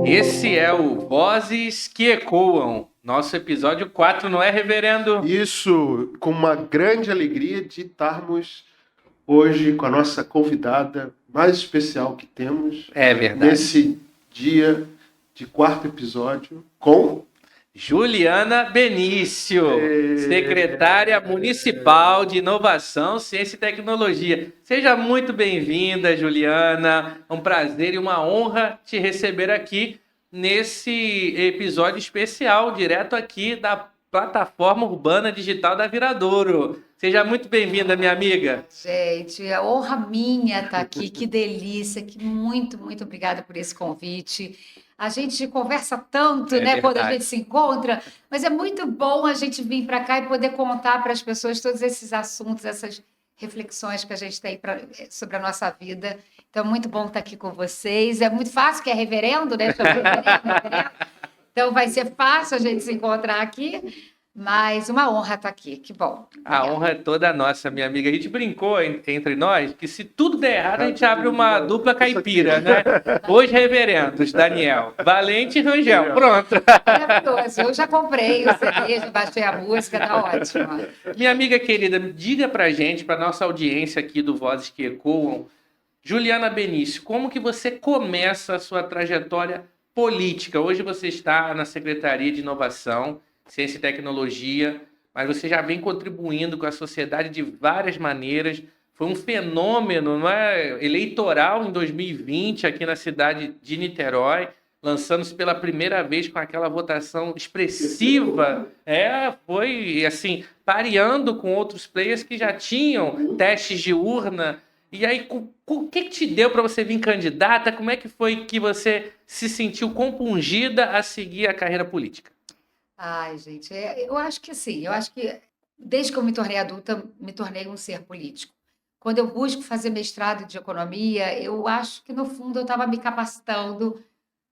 Esse é o Vozes que Ecoam, nosso episódio 4, não é, reverendo? Isso, com uma grande alegria de estarmos hoje com a nossa convidada mais especial que temos. É verdade. Nesse dia de quarto episódio, com Juliana Benício, secretária municipal de Inovação, Ciência e Tecnologia. Seja muito bem-vinda, Juliana. É um prazer e uma honra te receber aqui nesse episódio especial, direto aqui da plataforma urbana digital da Viradouro. Seja muito bem-vinda, minha amiga. Gente, é honra minha estar aqui, que delícia, muito obrigada por esse convite. A gente conversa tanto, né, quando a gente se encontra, mas é muito bom a gente vir para cá e poder contar para as pessoas todos esses assuntos, essas reflexões que a gente tem sobre a nossa vida. Então, é muito bom estar aqui com vocês. É muito fácil, que é reverendo, né? Reverendo. Então, vai ser fácil a gente se encontrar aqui. Mas uma honra estar aqui, que bom. A honra é toda nossa, minha amiga. A gente brincou entre nós que se tudo der errado, a gente abre uma dupla caipira, né? Os reverendos, Daniel, Valente e Rangel. Pronto. Maravilhoso. Eu já comprei o CD, já baixei a música, tá ótimo. Minha amiga querida, diga pra gente, pra nossa audiência aqui do Vozes que Ecoam, Juliana Benício, como que você começa a sua trajetória política? Hoje você está na Secretaria de Inovação, Ciência e Tecnologia, mas você já vem contribuindo com a sociedade de várias maneiras. Foi um fenômeno, não é, eleitoral em 2020 aqui na cidade de Niterói, lançando-se pela primeira vez com aquela votação expressiva. Foi assim, pareando com outros players que já tinham testes de urna. E aí, o que te deu para você vir candidata? Como é que foi que você se sentiu compungida a seguir a carreira política? Ai, gente, eu acho que assim, desde que eu me tornei adulta, me tornei um ser político. Quando eu busco fazer mestrado de economia, eu acho que no fundo eu estava me capacitando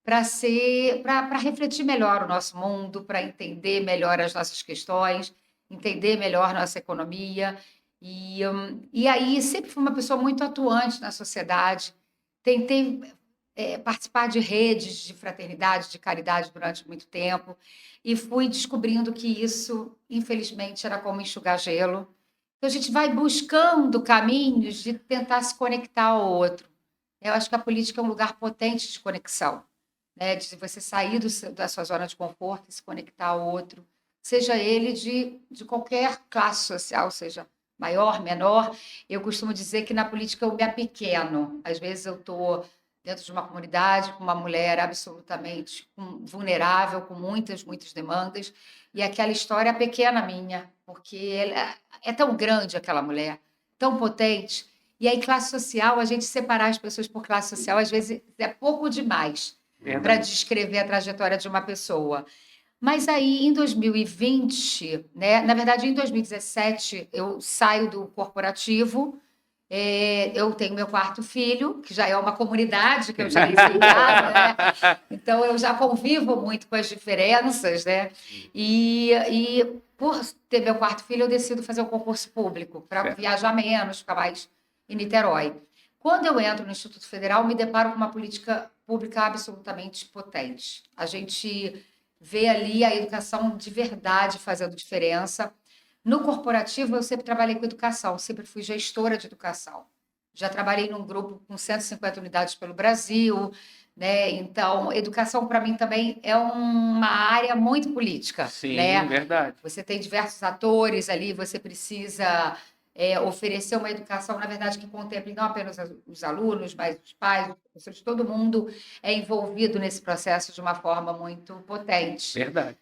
para refletir melhor o nosso mundo, para entender melhor as nossas questões, entender melhor nossa economia. E aí sempre fui uma pessoa muito atuante na sociedade. Tentei participar de redes de fraternidade, de caridade durante muito tempo, e fui descobrindo que isso, infelizmente, era como enxugar gelo. Então, a gente vai buscando caminhos de tentar se conectar ao outro. Eu acho que a política é um lugar potente de conexão, né? De você sair da sua zona de conforto e se conectar ao outro, seja ele de qualquer classe social, seja maior, menor. Eu costumo dizer que na política eu me apequeno. Às vezes eu estou dentro de uma comunidade com uma mulher absolutamente vulnerável, com muitas demandas, e aquela história pequena minha, porque ela é tão grande, aquela mulher, tão potente. E aí, classe social, a gente separar as pessoas por classe social, às vezes é pouco demais para descrever a trajetória de uma pessoa. Mas aí, em 2020, né, na verdade, em 2017, eu saio do corporativo. Eu tenho meu quarto filho, que já é uma comunidade que eu já em casa, né? Então eu já convivo muito com as diferenças, né? E por ter meu quarto filho, eu decido fazer um concurso público para viajar menos, ficar mais em Niterói. Quando eu entro no Instituto Federal, me deparo com uma política pública absolutamente potente. A gente vê ali a educação de verdade fazendo diferença. No corporativo, eu sempre trabalhei com educação, sempre fui gestora de educação. Já trabalhei num grupo com 150 unidades pelo Brasil, né? Então, educação para mim também é uma área muito política. Sim, né? Verdade. Você tem diversos atores ali, você precisa oferecer uma educação, na verdade, que contemple não apenas os alunos, mas os pais, os professores, todo mundo é envolvido nesse processo de uma forma muito potente. Verdade.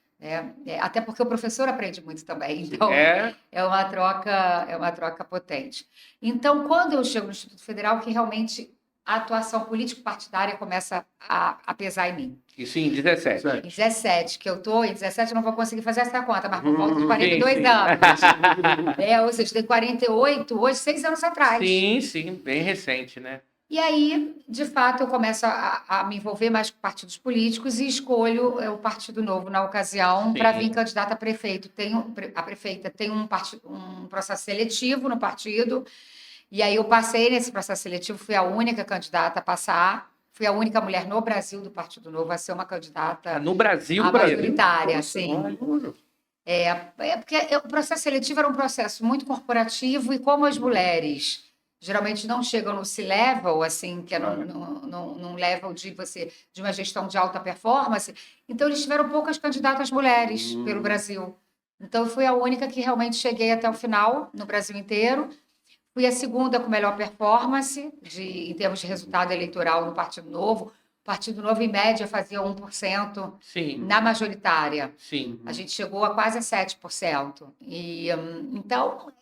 Até porque o professor aprende muito também, então é uma troca potente. Então, quando eu chego no Instituto Federal, que realmente a atuação político-partidária começa a pesar em mim. Isso em 17. Em 17, que eu estou, em 17 eu não vou conseguir fazer essa conta, mas por volta de 42 anos. Ou seja, tem 48, hoje, 6 anos atrás. Sim, bem recente, né? E aí, de fato, eu começo a me envolver mais com partidos políticos e escolho o Partido Novo na ocasião para vir candidata a prefeito. A prefeita tem um processo seletivo no partido E aí eu passei nesse processo seletivo, fui a única candidata a passar, fui a única mulher no Brasil do Partido Novo a ser uma candidata No Brasil, a majoritária, Nossa, sim. olha. Porque o processo seletivo era um processo muito corporativo e como as mulheres geralmente não chegam no C-level, assim, que é num level de uma gestão de alta performance, então eles tiveram poucas candidatas mulheres pelo Brasil. Então, eu fui a única que realmente cheguei até o final, no Brasil inteiro. Fui a segunda com melhor performance em termos de resultado eleitoral no Partido Novo. O Partido Novo, em média, fazia 1% sim, na majoritária. sim. A gente chegou a quase a 7%. Então,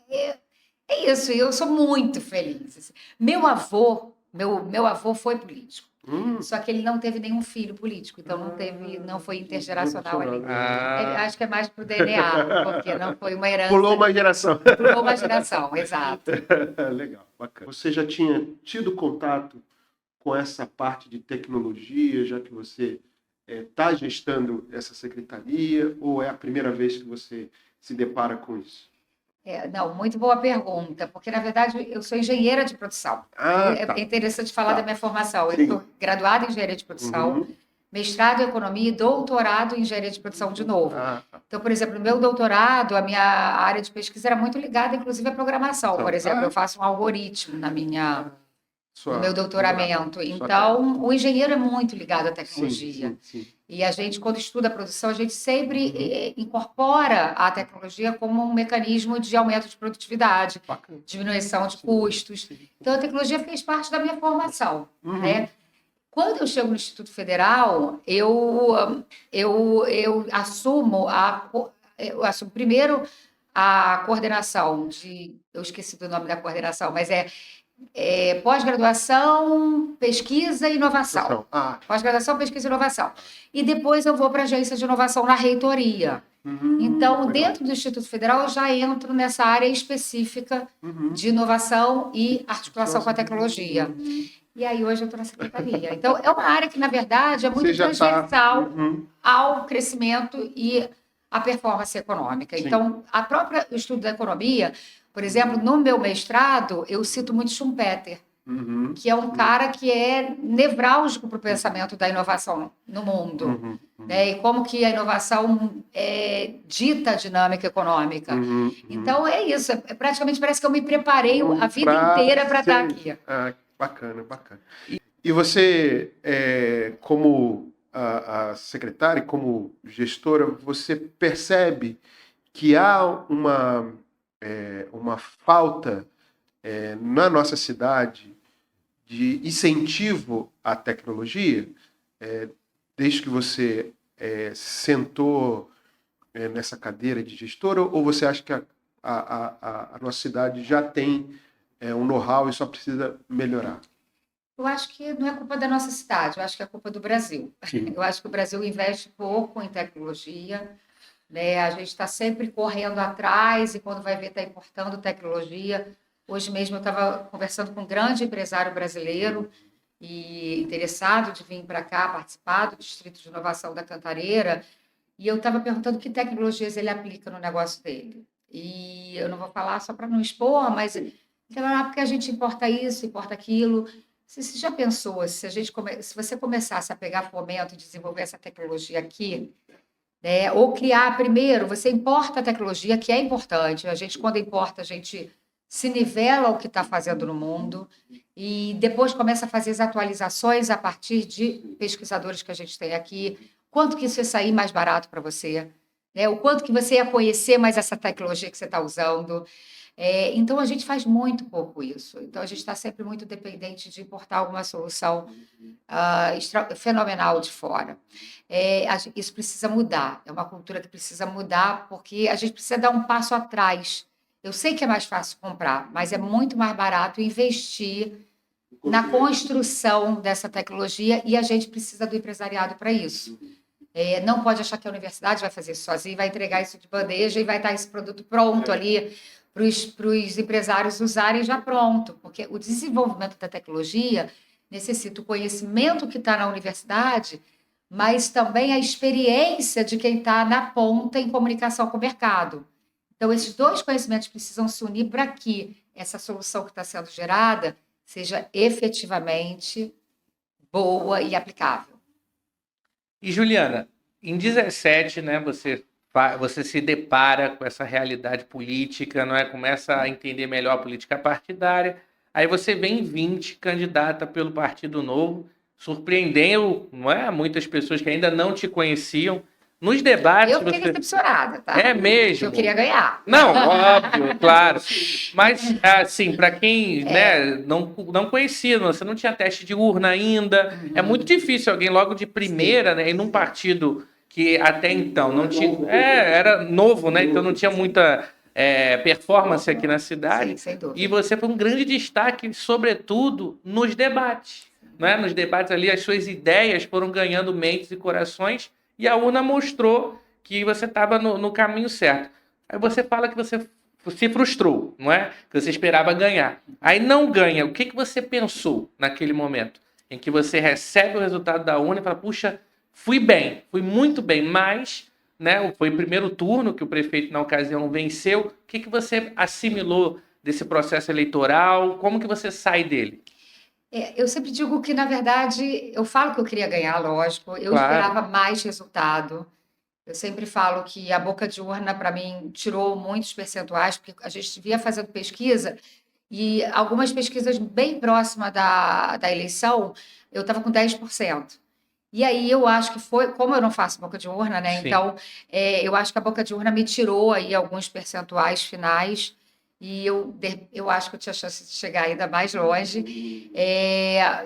é isso. E eu sou muito feliz. Assim. Meu avô foi político. Só que ele não teve nenhum filho político, então não foi intergeracional ali. Eu acho que é mais pro DNA, porque não foi uma herança. Pulou uma geração. Pulou uma geração, exato. Legal, bacana. Você já tinha tido contato com essa parte de tecnologia, já que você está gestando essa secretaria, ou é a primeira vez que você se depara com isso? Não, muito boa pergunta, porque na verdade eu sou engenheira de produção. Tá. É interessante falar da minha formação. Sim. Eu sou graduada em engenharia de produção, mestrado em economia e doutorado em engenharia de produção de novo. Tá. Então, por exemplo, no meu doutorado, a minha área de pesquisa era muito ligada, inclusive, à programação. Por exemplo, eu faço um algoritmo no meu doutoramento. Então, o engenheiro é muito ligado à tecnologia. Sim. E a gente, quando estuda a produção, a gente sempre incorpora a tecnologia como um mecanismo de aumento de produtividade, diminuição de custos. Então, a tecnologia fez parte da minha formação. Né? Quando eu chego no Instituto Federal, eu assumo primeiro a coordenação eu esqueci do nome da coordenação, mas pós-graduação, pesquisa e inovação. Pós-graduação, pesquisa e inovação. E depois eu vou para a agência de inovação na reitoria. Então, dentro do Instituto Federal, eu já entro nessa área específica de inovação e articulação com a tecnologia. E aí, hoje, eu estou na secretaria. Então, é uma área que, na verdade, é muito transversal ao crescimento e à performance econômica. Sim. Então, o estudo da economia, por exemplo, no meu mestrado, eu cito muito Schumpeter, que é um cara que é nevrálgico para o pensamento da inovação no mundo. Né? E como que a inovação dita a dinâmica econômica. Então, é isso. Praticamente parece que eu me preparei a vida inteira para estar aqui. Bacana. E você, como a secretária, como gestora, você percebe que há uma falta na nossa cidade de incentivo à tecnologia, desde que você sentou nessa cadeira de gestora, ou você acha que a nossa cidade já tem um know-how e só precisa melhorar? Eu acho que não é culpa da nossa cidade, eu acho que é culpa do Brasil. Eu acho que o Brasil investe pouco em tecnologia, né? A gente está sempre correndo atrás e quando vai ver está importando tecnologia. Hoje mesmo eu estava conversando com um grande empresário brasileiro e interessado de vir para cá participar do Distrito de Inovação da Cantareira, e eu estava perguntando que tecnologias ele aplica no negócio dele. E eu não vou falar só para não expor, mas porque a gente importa isso, importa aquilo. Você já pensou, se você começasse a pegar fomento e desenvolver essa tecnologia aqui, né, ou criar primeiro, você importa a tecnologia, que é importante. A gente, quando importa, a gente se nivela ao que está fazendo no mundo e depois começa a fazer as atualizações a partir de pesquisadores que a gente tem aqui. Quanto que isso ia sair mais barato para você? Né? O quanto que você ia conhecer mais essa tecnologia que você está usando? Então, a gente faz muito pouco isso. Então, a gente está sempre muito dependente de importar alguma solução fenomenal de fora. Isso precisa mudar. É uma cultura que precisa mudar, porque a gente precisa dar um passo atrás. Eu sei que é mais fácil comprar, mas é muito mais barato investir na construção dessa tecnologia e a gente precisa do empresariado para isso. Não pode achar que a universidade vai fazer isso sozinha, vai entregar isso de bandeja e vai estar esse produto pronto ali para os empresários usarem já pronto, porque o desenvolvimento da tecnologia necessita o conhecimento que está na universidade, mas também a experiência de quem está na ponta em comunicação com o mercado. Então, esses dois conhecimentos precisam se unir para que essa solução que está sendo gerada seja efetivamente boa e aplicável. E Juliana, em 17, né, você se depara com essa realidade política, não é? Começa a entender melhor a política partidária. Aí você vem em 20, candidata pelo Partido Novo, surpreendeu, não é? Muitas pessoas que ainda não te conheciam. Nos debates, Eu fiquei decepcionada, tá? É Porque mesmo? eu queria ganhar. Não, óbvio, claro. Mas, assim, para quem, né, não conhecia, você não tinha teste de urna ainda, é muito difícil alguém logo de primeira, né, em um partido que até então não tinha, era novo, né, então não tinha muita performance aqui na cidade. Sim, sem dúvida. E você foi um grande destaque, sobretudo nos debates, né? Nos debates ali, as suas ideias foram ganhando mentes e corações, e a urna mostrou que você estava no caminho certo. Aí você fala que você se frustrou, não é? Que você esperava ganhar. Aí não ganha. O que você pensou naquele momento? Em que você recebe o resultado da urna e fala, puxa, fui bem, fui muito bem, mas, né, foi o primeiro turno que o prefeito na ocasião venceu. O que você assimilou desse processo eleitoral? Como que você sai dele? Eu sempre digo que, na verdade, eu falo que eu queria ganhar, lógico, eu Claro, esperava mais resultado. Eu sempre falo que a boca de urna, para mim, tirou muitos percentuais, porque a gente via fazendo pesquisa e algumas pesquisas bem próximas da eleição, eu estava com 10%. E aí eu acho que foi, como eu não faço boca de urna, né? sim. Então, eu acho que a boca de urna me tirou aí alguns percentuais finais e eu acho que eu tinha chance de chegar ainda mais longe.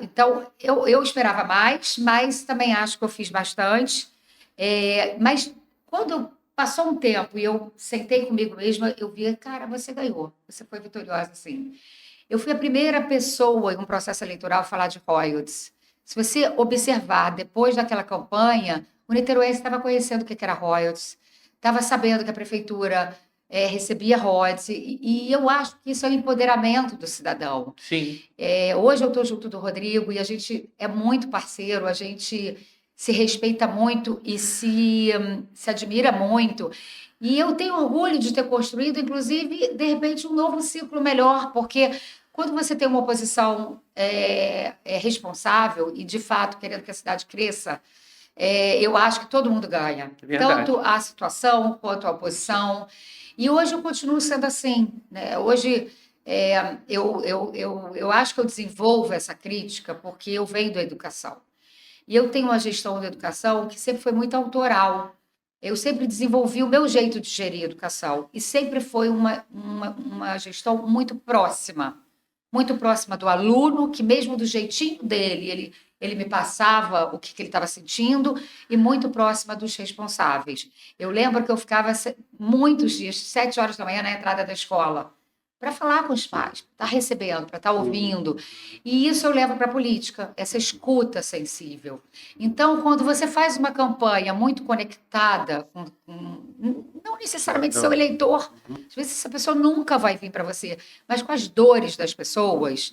Então, eu esperava mais, mas também acho que eu fiz bastante. Mas quando passou um tempo e eu sentei comigo mesma, eu vi, cara, você ganhou, você foi vitoriosa, sim. Eu fui a primeira pessoa em um processo eleitoral a falar de royalties. Se você observar, depois daquela campanha, o niteroense estava conhecendo o que era royalties, estava sabendo que a prefeitura recebia royalties, e eu acho que isso é o empoderamento do cidadão. Sim. Hoje eu estou junto do Rodrigo e a gente é muito parceiro, a gente se respeita muito e se admira muito. E eu tenho orgulho de ter construído, inclusive, de repente, um novo ciclo melhor, porque quando você tem uma oposição responsável e, de fato, querendo que a cidade cresça, eu acho que todo mundo ganha, Verdade. tanto a situação quanto a oposição. E hoje eu continuo sendo assim, né? Hoje eu acho que eu desenvolvo essa crítica porque eu venho da educação. E eu tenho uma gestão da educação que sempre foi muito autoral. Eu sempre desenvolvi o meu jeito de gerir a educação e sempre foi uma gestão muito próxima do aluno, que mesmo do jeitinho dele, ele me passava o que ele estava sentindo, e muito próxima dos responsáveis. Eu lembro que eu ficava muitos dias, 7 horas da manhã, na entrada da escola, para falar com os pais, para estar recebendo, para estar ouvindo. E isso eu levo para a política, essa escuta sensível. Então, quando você faz uma campanha muito conectada não necessariamente seu eleitor, às vezes essa pessoa nunca vai vir para você, mas com as dores das pessoas,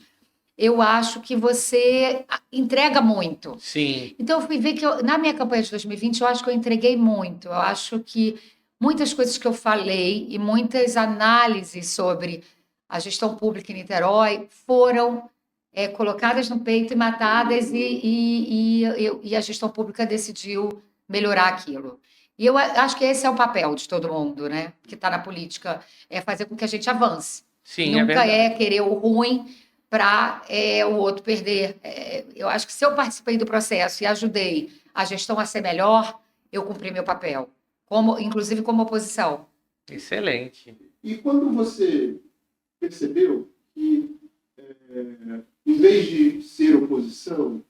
eu acho que você entrega muito. Sim. Então, eu fui ver que na minha campanha de 2020, eu acho que eu entreguei muito. Eu acho que muitas coisas que eu falei e muitas análises sobre a gestão pública em Niterói foram colocadas no peito e matadas, e a gestão pública decidiu melhorar aquilo. E eu acho que esse é o papel de todo mundo, né? Que está na política, é fazer com que a gente avance. Sim, é Nunca verdade. querer o ruim para o outro perder. Eu acho que se eu participei do processo e ajudei a gestão a ser melhor, eu cumpri meu papel, inclusive como oposição. Excelente. E quando você percebeu que, em vez de ser oposição,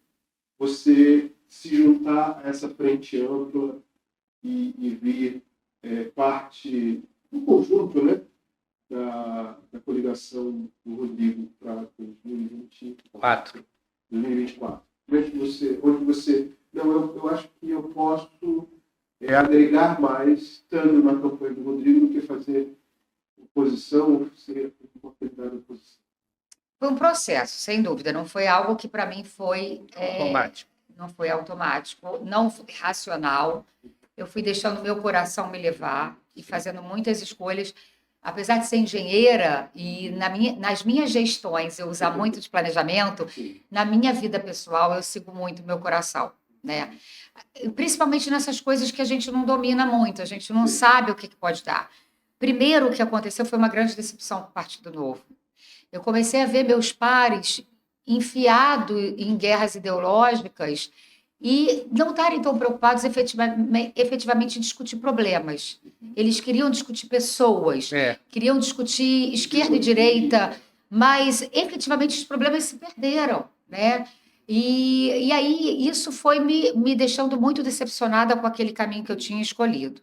você se juntar a essa frente ampla e vir parte do conjunto, né, da coligação do Rodrigo para 2024. 2024. Onde você não, eu acho que eu posso agregar mais estando na campanha do Rodrigo do que fazer oposição ou ser uma candidato à oposição. Foi um processo, sem dúvida, não foi algo que para mim foi Automático. não foi automático, não foi racional. Eu fui deixando meu coração me levar e fazendo muitas escolhas. apesar de ser engenheira e nas minhas gestões eu usar muito de planejamento, na minha vida pessoal eu sigo muito meu coração, né? Principalmente nessas coisas que a gente não domina muito, a gente não sabe o que pode dar. Primeiro, o que aconteceu foi uma grande decepção com o Partido Novo. Eu comecei a ver meus pares enfiados em guerras ideológicas e não estarem tão preocupados efetivamente em discutir problemas. Eles queriam discutir pessoas, queriam discutir esquerda e direita, mas efetivamente os problemas se perderam, né? E aí isso foi me deixando muito decepcionada com aquele caminho que eu tinha escolhido.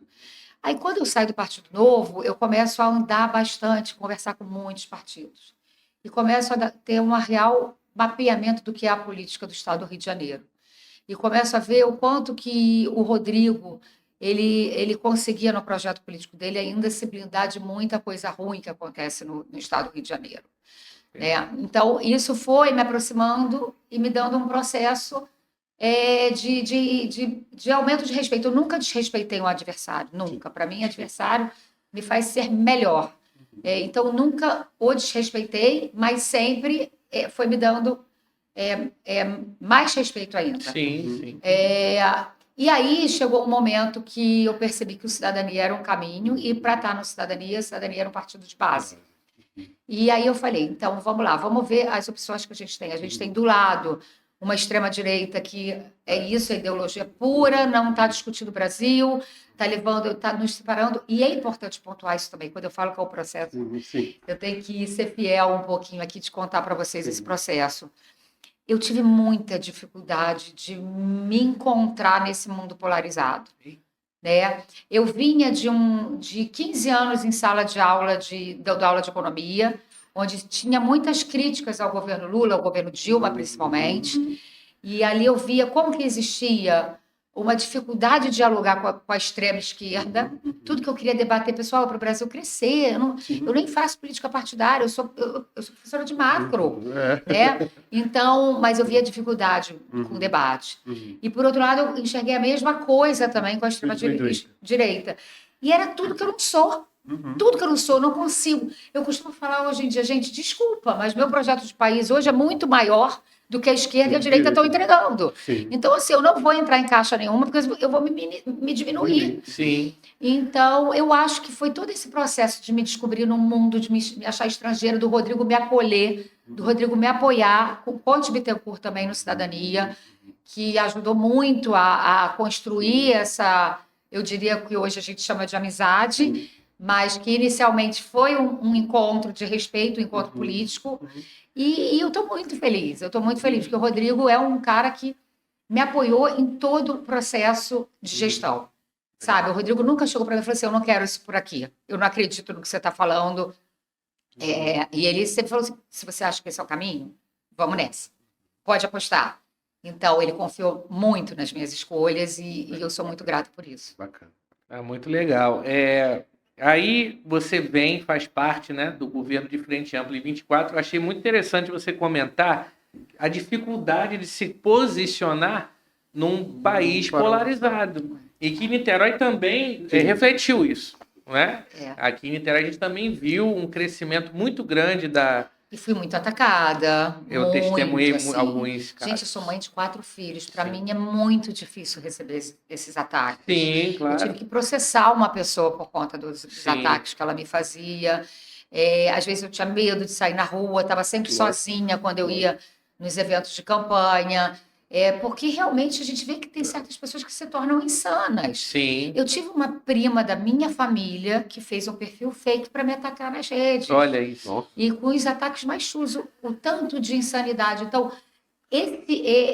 Aí, quando eu saio do Partido Novo, eu começo a andar bastante, conversar com muitos partidos. E começo a ter um real mapeamento do que é a política do Estado do Rio de Janeiro. E começo a ver o quanto que o Rodrigo ele conseguia, no projeto político dele, ainda se blindar de muita coisa ruim que acontece no Estado do Rio de Janeiro. Né? Então, isso foi me aproximando e me dando um processo de aumento de respeito. Eu nunca desrespeitei um adversário, nunca. Para mim, adversário me faz ser melhor. Então, nunca o desrespeitei, mas sempre foi me dando mais respeito ainda. Sim, sim. E aí chegou um momento que eu percebi que o Cidadania era um caminho e para estar no Cidadania, a Cidadania era um partido de base. E aí eu falei, então vamos lá, vamos ver as opções que a gente tem. A gente tem do lado uma extrema-direita que é isso, é ideologia pura, não está discutindo o Brasil, está nos separando. E é importante pontuar isso também, quando eu falo que é o processo. Sim. Eu tenho que ser fiel um pouquinho aqui de contar para vocês esse processo. Eu tive muita dificuldade de me encontrar nesse mundo polarizado. Né? Eu vinha de 15 anos em sala de aula dando aula de economia, onde tinha muitas críticas ao governo Lula, ao governo Dilma, principalmente, e ali eu via como que existia uma dificuldade de dialogar com a extrema esquerda, tudo que eu queria debater, pessoal, para o Brasil crescer, eu nem faço política partidária, eu sou professora de macro, né? Então, mas eu via dificuldade com o debate. E, por outro lado, eu enxerguei a mesma coisa também com a extrema-direita. E era tudo que eu não sou. Tudo que eu não sou, não consigo. Eu costumo falar hoje em dia, gente, desculpa, mas meu projeto de país hoje é muito maior do que a esquerda e a direita estão entregando. Sim. Então, assim, eu não vou entrar em caixa nenhuma, porque eu vou me diminuir. Sim. Então, eu acho que foi todo esse processo de me descobrir no mundo, de me achar estrangeira, do Rodrigo me acolher, do Rodrigo me apoiar, com o Conte Bittencourt também no Cidadania, que ajudou muito a construir essa, eu diria que hoje a gente chama de amizade, mas que inicialmente foi um encontro de respeito, um encontro político, e eu estou muito feliz, porque o Rodrigo é um cara que me apoiou em todo o processo de gestão, sabe? O Rodrigo nunca chegou para mim e falou assim, eu não quero isso por aqui, eu não acredito no que você está falando, e ele sempre falou assim, se você acha que esse é o caminho, vamos nessa, pode apostar. Então, ele confiou muito nas minhas escolhas e eu sou muito grata por isso. Bacana. Muito legal. Aí você vem, faz parte, né, do governo de Frente Ampla em 24. Eu achei muito interessante você comentar a dificuldade de se posicionar num país polarizado. E que Niterói também refletiu isso. Não é? Aqui em Niterói a gente também viu um crescimento muito grande da... E fui muito atacada. Eu testemunhei assim. alguns casos. Gente, eu sou mãe de 4 filhos. Para mim é muito difícil receber esses ataques. Sim, claro. Eu tive que processar uma pessoa por conta dos ataques que ela me fazia. Às vezes eu tinha medo de sair na rua, estava sempre sozinha quando eu ia nos eventos de campanha. Porque realmente a gente vê que tem certas pessoas que se tornam insanas. Sim. Eu tive uma prima da minha família que fez um perfil fake para me atacar nas redes. Olha isso. E com os ataques mais chus, o tanto de insanidade. Então,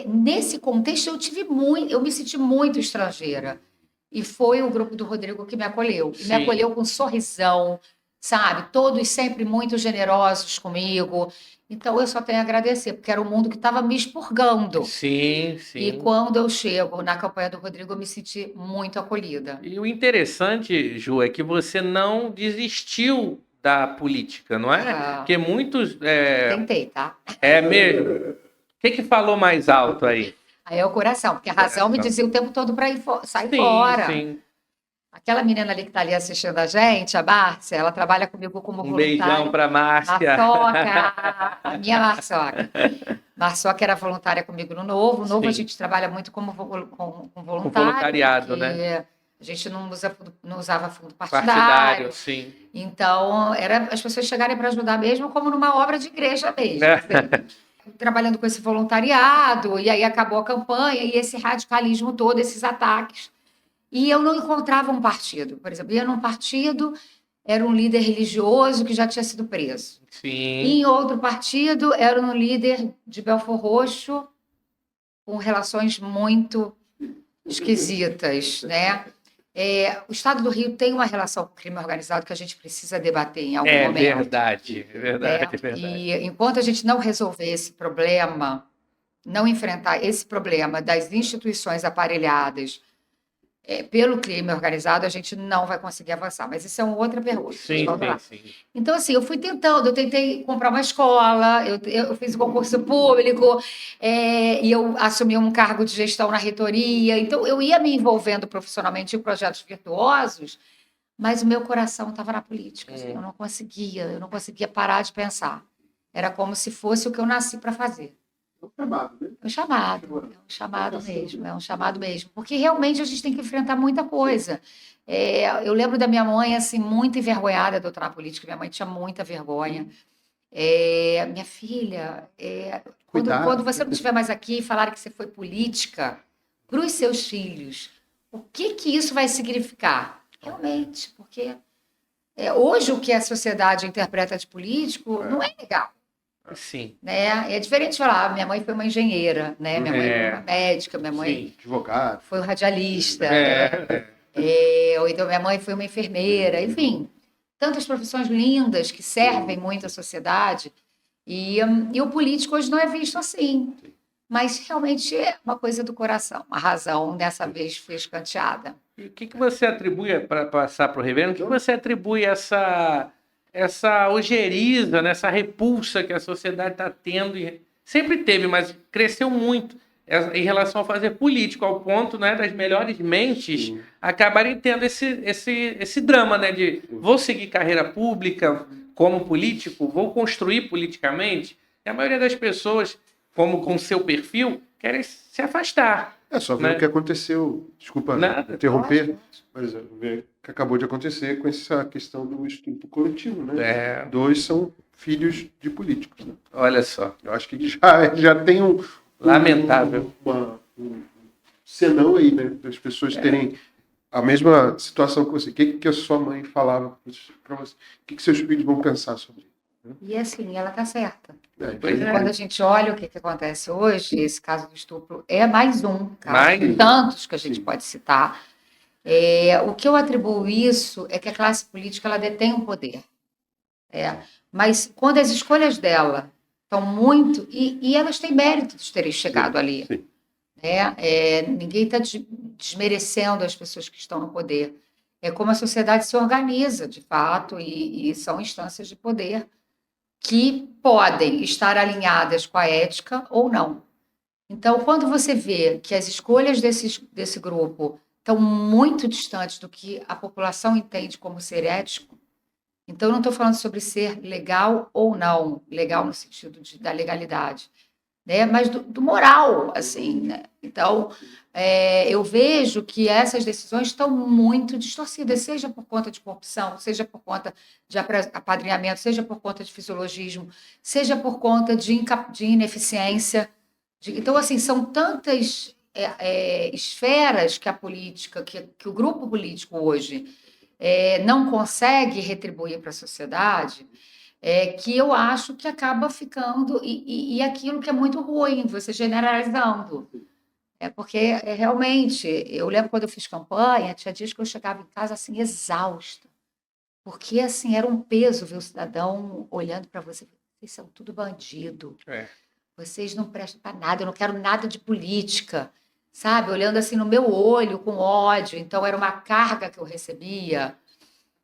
nesse contexto, eu me senti muito estrangeira. E foi o grupo do Rodrigo que me acolheu. E me acolheu com um sorrisão, sabe? Todos sempre muito generosos comigo. Então, eu só tenho a agradecer, porque era um mundo que estava me expurgando. Sim, sim. E quando eu chego na campanha do Rodrigo, eu me senti muito acolhida. E o interessante, Ju, é que você não desistiu da política, não é? Porque muitos... Tentei, tá? É mesmo? O que falou mais alto aí? Aí é o coração, porque a razão me dizia o tempo todo para sair fora. Sim. Aquela menina ali que está ali assistindo a gente, a Márcia, ela trabalha comigo como Um beijão voluntária. para Márcia. Marçoca, a minha Marçoca. Marçoca era voluntária comigo no Novo. No Novo a Sim, gente trabalha muito com com voluntário, voluntariado, né? porque a gente não usava fundo Partidário, partidário. sim. Então, era as pessoas chegarem para ajudar mesmo, como numa obra de igreja mesmo. Assim, trabalhando com esse voluntariado, e aí acabou a campanha, e esse radicalismo todo, esses ataques. E eu não encontrava um partido. Por exemplo, ia num partido, era um líder religioso que já tinha sido preso. E Sim. em outro partido, era um líder de Belford Roxo, com relações muito esquisitas, né? O Estado do Rio tem uma relação com o crime organizado que a gente precisa debater em algum É momento, verdade, é né? verdade, é verdade. E enquanto a gente não resolver esse problema, não enfrentar esse problema das instituições aparelhadas pelo crime organizado, a gente não vai conseguir avançar. Mas isso é uma outra pergunta. Sim, Vamos lá. sim, sim. Então, assim, eu fui tentando, eu tentei comprar uma escola, eu fiz o concurso público, e eu assumi um cargo de gestão na reitoria. Então, eu ia me envolvendo profissionalmente em projetos virtuosos, mas o meu coração estava na política. Assim, eu não conseguia parar de pensar. Era como se fosse o que eu nasci para fazer. É um chamado, né? É um chamado mesmo, é um chamado mesmo, porque realmente a gente tem que enfrentar muita coisa. Eu lembro da minha mãe, assim, muito envergonhada de eu estar na política, minha mãe tinha muita vergonha. Minha filha, quando Cuidado. você não estiver mais aqui e falar que você foi política para os seus filhos, o que que isso vai significar? Realmente, porque hoje o que a sociedade interpreta de político não é legal. Sim. Né? É diferente de falar, minha mãe foi uma engenheira, né? Minha mãe foi uma médica, minha mãe Sim. Advogado. foi um radialista, né? Ou então minha mãe foi uma enfermeira, enfim, tantas profissões lindas que servem muito à sociedade. E o político hoje não é visto assim, mas realmente é uma coisa do coração, uma razão dessa vez foi escanteada. E o que que você atribui, para passar para o reverendo, o que você atribui essa ojeriza, né, essa repulsa que a sociedade está tendo, sempre teve, mas cresceu muito em relação a fazer político, ao ponto, né, das melhores mentes acabarem tendo esse drama, né, de vou seguir carreira pública como político, vou construir politicamente, e a maioria das pessoas, como com seu perfil, querem se afastar. É só ver né? o que aconteceu, desculpa Nada. interromper, mas ver o que acabou de acontecer com essa questão do estupro coletivo, né? 2 são filhos de políticos, né? Olha só. Eu acho que já tem Lamentável. um senão aí, né? Das pessoas terem a mesma situação que você. O que a sua mãe falava para você? O que seus filhos vão pensar sobre isso? E assim, ela está certa. Pois é. Quando a gente olha o que acontece hoje, esse caso do estupro é mais um caso, Mais? tantos que a gente pode citar. O que eu atribuo isso é que a classe política ela detém um poder. Mas quando as escolhas dela estão muito. E elas têm mérito de terem chegado ali. Sim. Ninguém está desmerecendo as pessoas que estão no poder. É como a sociedade se organiza, de fato, e são instâncias de poder que podem estar alinhadas com a ética ou não. Então, quando você vê que as escolhas desse grupo estão muito distantes do que a população entende como ser ético, então eu não estou falando sobre ser legal ou não, legal no sentido da legalidade, né? Mas do moral, assim, né? Então, eu vejo que essas decisões estão muito distorcidas, seja por conta de corrupção, seja por conta de apadrinhamento, seja por conta de fisiologismo, seja por conta de ineficiência. Então, assim, são tantas esferas que a política, que o grupo político hoje não consegue retribuir para a sociedade, que eu acho que acaba ficando, e aquilo que é muito ruim, você generalizando. Porque realmente, eu lembro quando eu fiz campanha, tinha dias que eu chegava em casa assim, exausta. Porque assim, era um peso ver o cidadão olhando para você, vocês são tudo bandido, vocês não prestam para nada, eu não quero nada de política, sabe? Olhando assim no meu olho, com ódio. Então, era uma carga que eu recebia.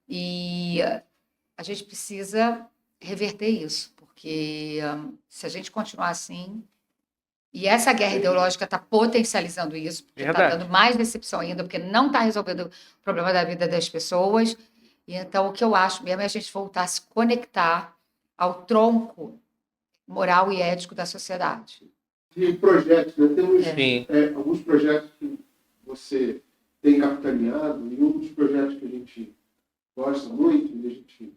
E a gente precisa reverter isso, porque se a gente continuar assim, E essa guerra ideológica está potencializando isso, porque está Verdade. dando mais decepção ainda, porque não está resolvendo o problema da vida das pessoas. E então, o que eu acho mesmo é a gente voltar a se conectar ao tronco moral e ético da sociedade. De projetos, né? Temos Sim. alguns projetos que você tem capitaneado e um dos projetos que a gente gosta muito e a gente...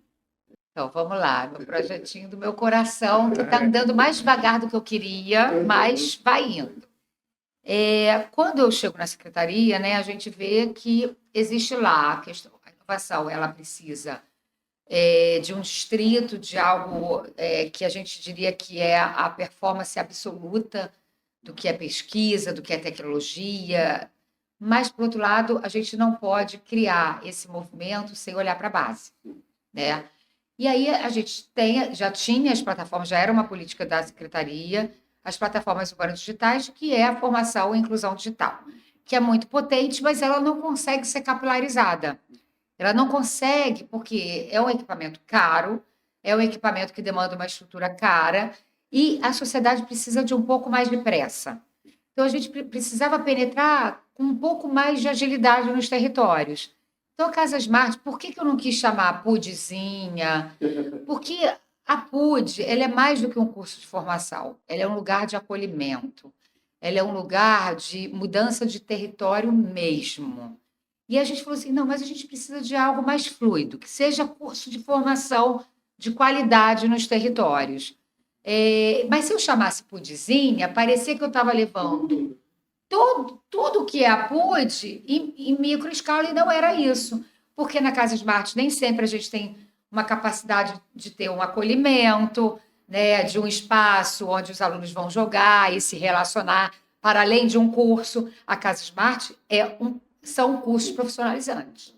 Então, vamos lá, meu projetinho do meu coração, que está andando mais devagar do que eu queria, mas vai indo. Quando eu chego na secretaria, né, a gente vê que existe lá a questão, a inovação, ela precisa de um distrito, de algo que a gente diria que é a performance absoluta do que é pesquisa, do que é tecnologia, mas, por outro lado, a gente não pode criar esse movimento sem olhar para a base, né? E aí a gente já tinha as plataformas, já era uma política da secretaria, as plataformas urbanas digitais, que é a formação e inclusão digital, que é muito potente, mas ela não consegue ser capilarizada. Ela não consegue, porque é um equipamento caro, é um equipamento que demanda uma estrutura cara, e a sociedade precisa de um pouco mais de pressa. Então, a gente precisava penetrar com um pouco mais de agilidade nos territórios. Então, a Casa Smart, por que eu não quis chamar a PUDzinha? Porque a PUD, ela é mais do que um curso de formação, ela é um lugar de acolhimento, ela é um lugar de mudança de território mesmo. E a gente falou assim, não, mas a gente precisa de algo mais fluido, que seja curso de formação de qualidade nos territórios. Mas se eu chamasse PUDzinha, parecia que eu estava levando tudo que é a PUD em micro escala, e não era isso. Porque na Casa Smart nem sempre a gente tem uma capacidade de ter um acolhimento, né, de um espaço onde os alunos vão jogar e se relacionar, para além de um curso. A Casa Smart são cursos profissionalizantes.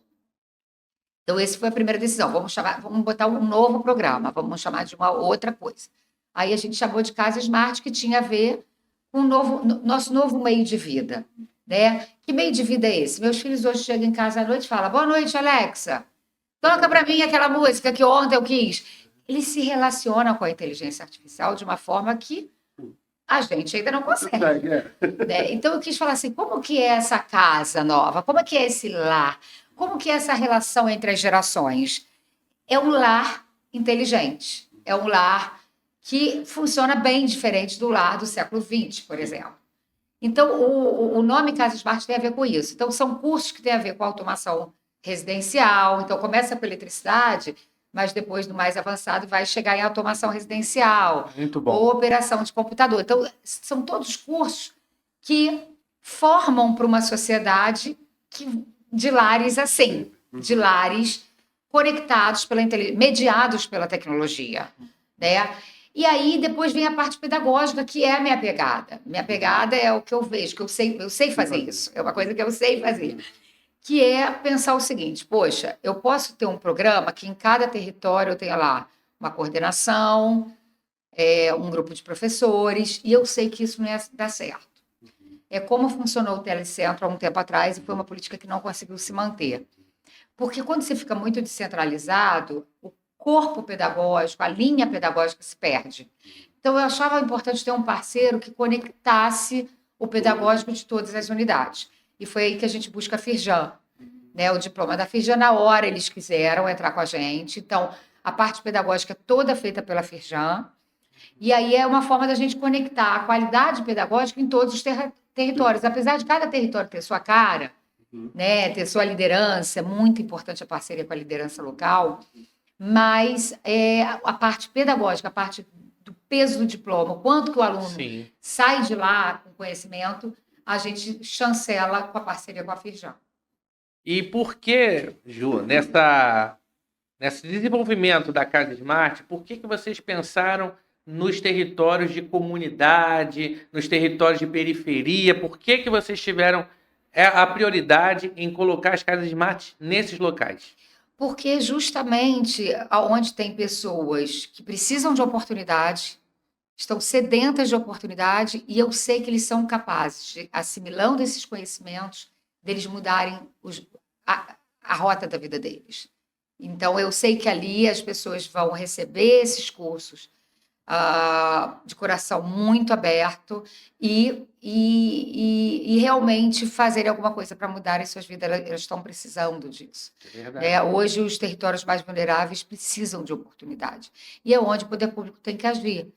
Então, essa foi a primeira decisão. Vamos botar um novo programa, vamos chamar de uma outra coisa. Aí a gente chamou de Casa Smart, que tinha a ver com nosso novo meio de vida. Né? Que meio de vida é esse? Meus filhos hoje chegam em casa à noite e falam: boa noite, Alexa. Toca para mim aquela música que ontem eu quis. Eles se relacionam com a inteligência artificial de uma forma que a gente ainda não consegue. Né? Então, eu quis falar assim, como que é essa casa nova? Como é que é esse lar? Como que é essa relação entre as gerações? É um lar inteligente. É um lar que funciona bem diferente do lar do século XX, por exemplo. Então, o nome Casa Smart tem a ver com isso. Então, são cursos que têm a ver com automação residencial. Então, começa pela eletricidade, mas depois, no mais avançado, vai chegar em automação residencial. Muito bom. Ou operação de computador. Então, são todos cursos que formam para uma sociedade de lares assim, de lares conectados mediados pela tecnologia, né? E aí depois vem a parte pedagógica, que é a minha pegada. Minha pegada é o que eu vejo, que eu sei fazer isso. É uma coisa que eu sei fazer. Que é pensar o seguinte, poxa, eu posso ter um programa que em cada território eu tenha lá uma coordenação, um grupo de professores, e eu sei que isso não ia dar certo. É como funcionou o Telecentro há um tempo atrás, e foi uma política que não conseguiu se manter. Porque quando você fica muito descentralizado, o corpo pedagógico, a linha pedagógica se perde. Então, eu achava importante ter um parceiro que conectasse o pedagógico de todas as unidades. E foi aí que a gente busca a Firjan, né? O diploma da Firjan, na hora eles quiseram entrar com a gente. Então, a parte pedagógica é toda feita pela Firjan. E aí é uma forma da gente conectar a qualidade pedagógica em todos os territórios. Apesar de cada território ter sua cara, né, ter sua liderança, é muito importante a parceria com a liderança local, mas a parte pedagógica, a parte do peso do diploma, o quanto que o aluno sai de lá com conhecimento, a gente chancela com a parceria com a Firjan. E por que, Ju, nesse desenvolvimento da Casa Smart, por que vocês pensaram nos territórios de comunidade, nos territórios de periferia? Por que vocês tiveram a prioridade em colocar as Casas Smart nesses locais? Porque justamente onde tem pessoas que precisam de oportunidade, estão sedentas de oportunidade, e eu sei que eles são capazes de, assimilando esses conhecimentos, deles mudarem a rota da vida deles. Então, eu sei que ali as pessoas vão receber esses cursos de coração muito aberto e realmente fazerem alguma coisa para mudar as suas vidas. Elas estão precisando disso. É verdade. Né? Hoje, os territórios mais vulneráveis precisam de oportunidade. E é onde o poder público tem que agir.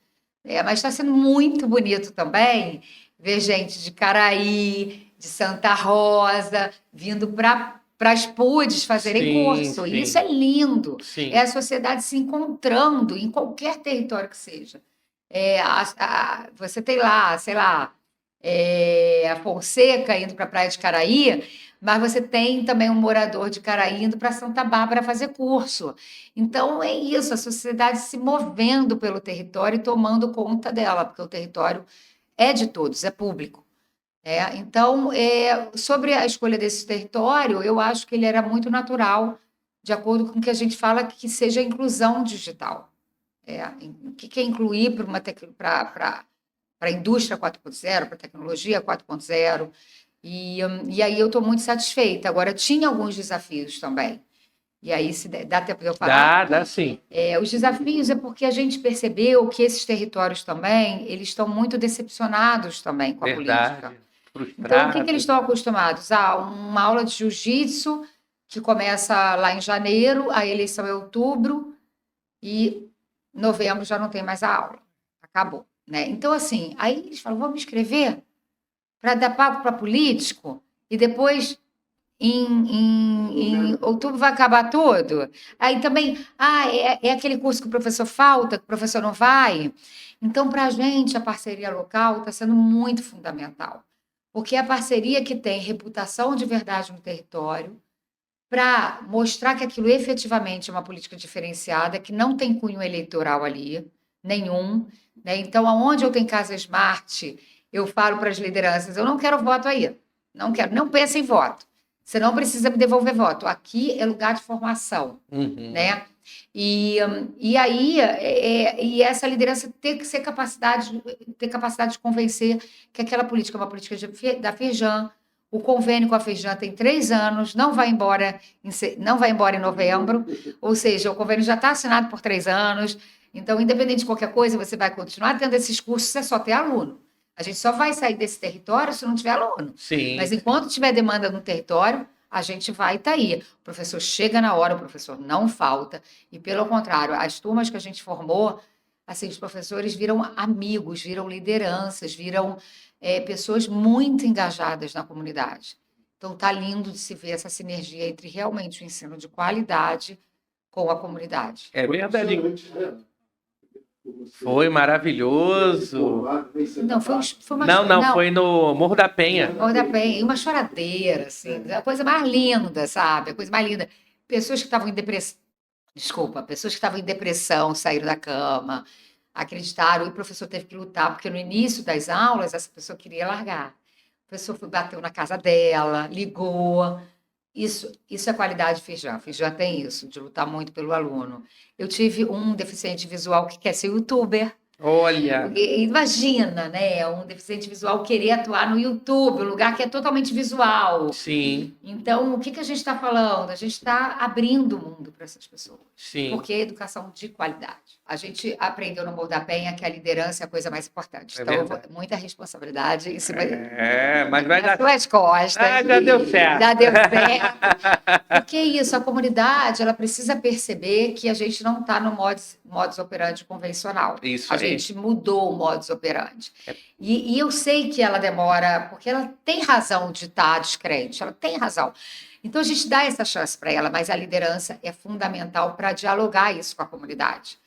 Mas está sendo muito bonito também ver gente de Caraí, de Santa Rosa, vindo para as PUDs fazerem Sim, curso. sim. E isso é lindo. Sim. É a sociedade se encontrando em qualquer território que seja. Você tem lá, sei lá, a Fonseca indo para a Praia de Caraí, mas você tem também um morador de Caraí indo para Santa Bárbara fazer curso. Então é isso, a sociedade se movendo pelo território e tomando conta dela, porque o território é de todos, é público. Então, sobre a escolha desse território, eu acho que ele era muito natural, de acordo com o que a gente fala que seja a inclusão digital. O que é incluir para a indústria 4.0, para a tecnologia 4.0. E aí eu estou muito satisfeita. Agora, tinha alguns desafios também. E aí, se dá tempo de eu falar? Dá sim. Os desafios é porque a gente percebeu que esses territórios também, eles estão muito decepcionados também com a política. Então, o que eles estão acostumados? Uma aula de jiu-jitsu que começa lá em janeiro, a eleição é outubro, e novembro já não tem mais a aula. Acabou. Né? Então, assim, aí eles falam, vamos escrever para dar papo para político, e depois em outubro vai acabar tudo. Aí também, é aquele curso que o professor falta, que o professor não vai. Então, para a gente, a parceria local está sendo muito fundamental, porque é a parceria que tem reputação de verdade no território, para mostrar que aquilo efetivamente é uma política diferenciada, que não tem cunho eleitoral ali, nenhum. Né? Então, aonde eu tenho casa smart, eu falo para as lideranças, eu não quero voto aí, não quero, não pense em voto. Você não precisa me devolver voto. Aqui é lugar de formação, né? E aí, e essa liderança ter capacidade de convencer que aquela política é uma política da Firjan. O convênio com a Firjan tem 3 anos, não vai embora em novembro, ou seja, o convênio já está assinado por 3 anos. Então, independente de qualquer coisa, você vai continuar tendo esses cursos, é só ter aluno. A gente só vai sair desse território se não tiver aluno. Sim. Mas enquanto tiver demanda no território, a gente vai estar aí. O professor chega na hora, o professor não falta. E, pelo contrário, as turmas que a gente formou, assim, os professores viram amigos, viram lideranças, viram pessoas muito engajadas na comunidade. Então, está lindo de se ver essa sinergia entre realmente o ensino de qualidade com a comunidade. É verdade. Foi maravilhoso. Não, foi uma Não, foi no Morro da Penha. Morro da Penha, e uma choradeira, assim, a coisa mais linda, sabe? A coisa mais linda. Pessoas que estavam em depressão, pessoas que estavam em depressão saíram da cama, acreditaram, e o professor teve que lutar, porque no início das aulas essa pessoa queria largar. O professor bateu na casa dela, ligou. Isso é qualidade Firjan. Firjan tem isso, de lutar muito pelo aluno. Eu tive um deficiente visual que quer ser youtuber. Olha! Imagina, né? Um deficiente visual querer atuar no YouTube, um lugar que é totalmente visual. Sim. Então, o que a gente está falando? A gente está abrindo o mundo para essas pessoas. Sim. Porque é educação de qualidade. A gente aprendeu no Morro da Penha que a liderança é a coisa mais importante. Então, muita responsabilidade em cima mas vai dar suas costas. Já deu certo. Já deu certo. Porque é isso, a comunidade ela precisa perceber que a gente não está no modus operandi convencional. Isso a gente mudou o modus operandi. E eu sei que ela demora, porque ela tem razão de estar descrente, ela tem razão. Então, a gente dá essa chance para ela, mas a liderança é fundamental para dialogar isso com a comunidade.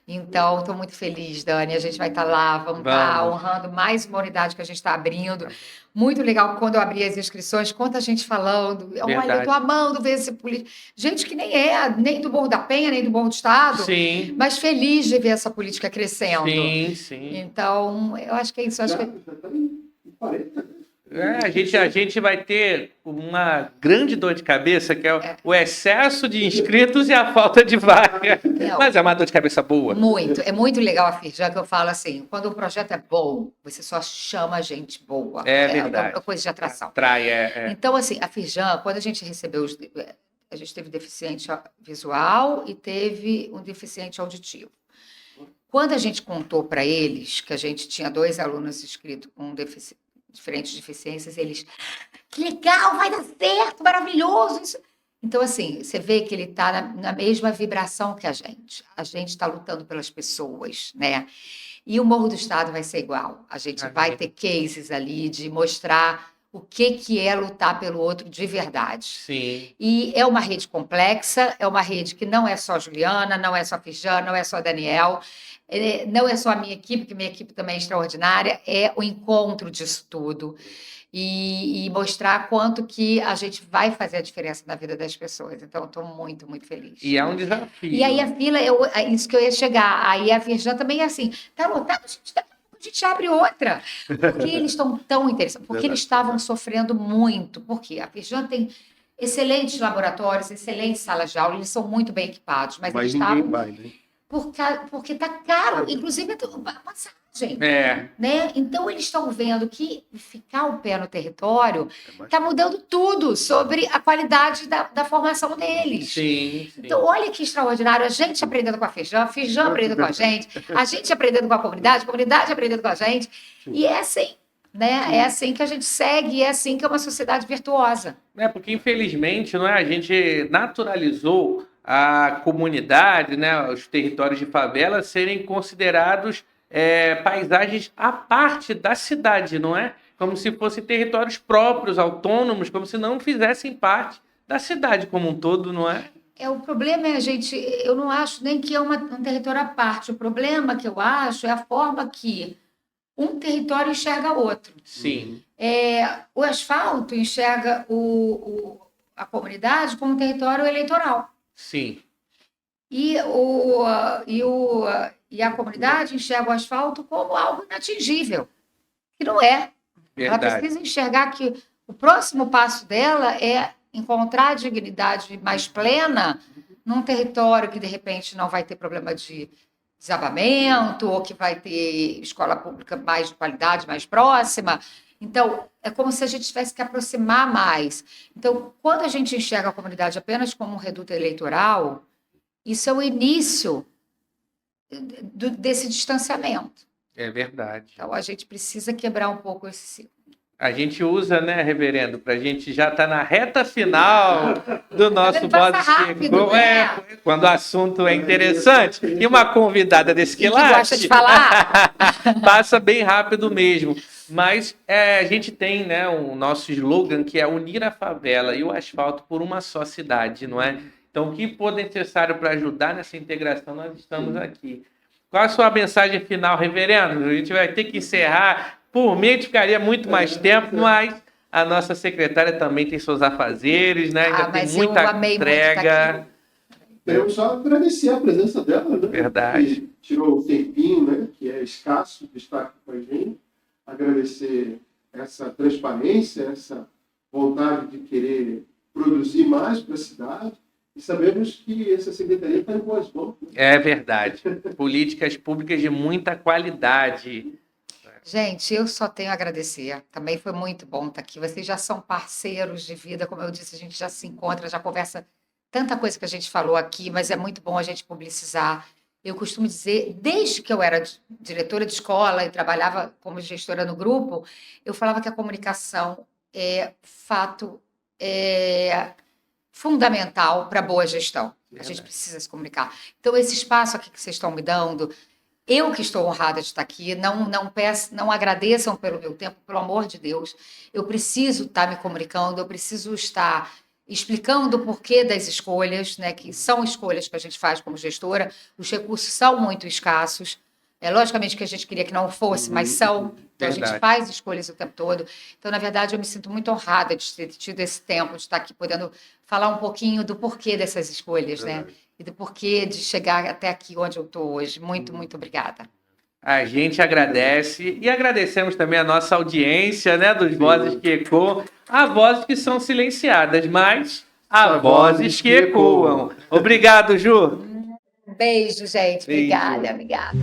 Então, estou muito feliz, Dani. A gente vai estar lá, vamos estar honrando mais uma unidade que a gente está abrindo. Muito legal quando eu abri as inscrições, quanta gente falando. Olha, eu estou amando ver esse político. Gente que nem do Morro da Penha, nem do Morro do Estado, sim, mas feliz de ver essa política crescendo. Sim, sim. Então, eu acho que é isso. A gente vai ter uma grande dor de cabeça, que é o excesso de inscritos e a falta de vaga. Mas é uma dor de cabeça boa. Muito. É muito legal a Firjan, que eu falo assim, quando o projeto é bom, você só chama gente boa. É verdade. É uma coisa de atração. Atrai, Então, assim, a Firjan, quando a gente recebeu, a gente teve deficiente visual e teve um deficiente auditivo. Quando a gente contou para eles que a gente tinha 2 alunos inscritos com diferentes deficiências, eles, que legal, vai dar certo, maravilhoso isso. Então, assim, você vê que ele está na mesma vibração que a gente. A gente está lutando pelas pessoas, né? E o Morro do Estado vai ser igual. A gente vai ter cases ali de mostrar o que é lutar pelo outro de verdade. Sim. E é uma rede complexa, é uma rede que não é só Juliana, não é só Firjan, não é só Daniel, não é só a minha equipe, que minha equipe também é extraordinária, é o encontro disso tudo. E mostrar quanto que a gente vai fazer a diferença na vida das pessoas. Então, estou muito, muito feliz. E é um desafio. E aí a fila, é isso que eu ia chegar. Aí a Firjan também é assim, tá lotado, a gente abre outra. Porque eles estão tão interessados, porque eles estavam sofrendo muito. Porque a Firjan tem excelentes laboratórios, excelentes salas de aula, eles são muito bem equipados, mas eles ninguém estavam... vai, né? Porque tá caro, inclusive a passagem. Né? Então, eles estão vendo que ficar o pé no território está mudando tudo sobre a qualidade da formação deles. Sim. Então, olha que extraordinário. A gente aprendendo com a Firjan aprendendo com a gente aprendendo com a comunidade aprendendo com a gente. E é assim, né? É assim que a gente segue, e é assim que é uma sociedade virtuosa. Porque, infelizmente, não é? A gente naturalizou a comunidade, né, os territórios de favela serem considerados paisagens à parte da cidade, não é? Como se fossem territórios próprios, autônomos, como se não fizessem parte da cidade como um todo, não é? O problema é, eu não acho nem que é um território à parte. O problema que eu acho é a forma que um território enxerga outro. Sim. O asfalto enxerga a comunidade como um território eleitoral. Sim. E a comunidade enxerga o asfalto como algo inatingível, que não é. Verdade. Ela precisa enxergar que o próximo passo dela é encontrar a dignidade mais plena num território que, de repente, não vai ter problema de desabamento, ou que vai ter escola pública mais de qualidade, mais próxima. Então, é como se a gente tivesse que aproximar mais. Então, quando a gente enxerga a comunidade apenas como um reduto eleitoral, isso é o início desse distanciamento. É verdade. Então, a gente precisa quebrar um pouco esse ciclo. A gente usa, né, reverendo, para a gente já estar na reta final do nosso Vozes que Ecoam, quando o assunto é interessante. E uma convidada desse que gosta de falar. Passa bem rápido mesmo. Mas a gente tem, né, o nosso slogan, que é unir a favela e o asfalto por uma só cidade, não é? Então, o que for necessário para ajudar nessa integração, nós estamos aqui. Qual a sua mensagem final, reverendo? A gente vai ter que encerrar. Por mim, a gente ficaria muito mais tempo, mas a nossa secretária também tem seus afazeres, né? Ainda tem muita entrega. Queremos só agradecer a presença dela, né? Verdade. Que tirou o tempinho, né? Que é escasso de estar aqui com a gente. Agradecer essa transparência, essa vontade de querer produzir mais para a cidade. E sabemos que essa secretaria está em boas mãos. Né? É verdade. Políticas públicas de muita qualidade. Gente, eu só tenho a agradecer. Também foi muito bom estar aqui. Vocês já são parceiros de vida, como eu disse, a gente já se encontra, já conversa tanta coisa que a gente falou aqui, mas é muito bom a gente publicizar. Eu costumo dizer, desde que eu era diretora de escola e trabalhava como gestora no grupo, eu falava que a comunicação é fato fundamental para a boa gestão. A gente precisa se comunicar. Então, esse espaço aqui que vocês estão me dando, eu que estou honrada de estar aqui, não agradeçam pelo meu tempo, pelo amor de Deus. Eu preciso estar me comunicando, eu preciso estar explicando o porquê das escolhas, né, que são escolhas que a gente faz como gestora. Os recursos são muito escassos. Logicamente que a gente queria que não fosse, mas são. Então, a gente faz escolhas o tempo todo. Então, na verdade, eu me sinto muito honrada de ter tido esse tempo, de estar aqui podendo falar um pouquinho do porquê dessas escolhas, né? E do porquê de chegar até aqui onde eu estou hoje. Muito, muito obrigada. A gente agradece e agradecemos também a nossa audiência, né, dos Vozes que Ecoam, a vozes que são silenciadas, mas há vozes que ecoam. Obrigado, Ju. Beijo, gente. Beijo. Obrigada.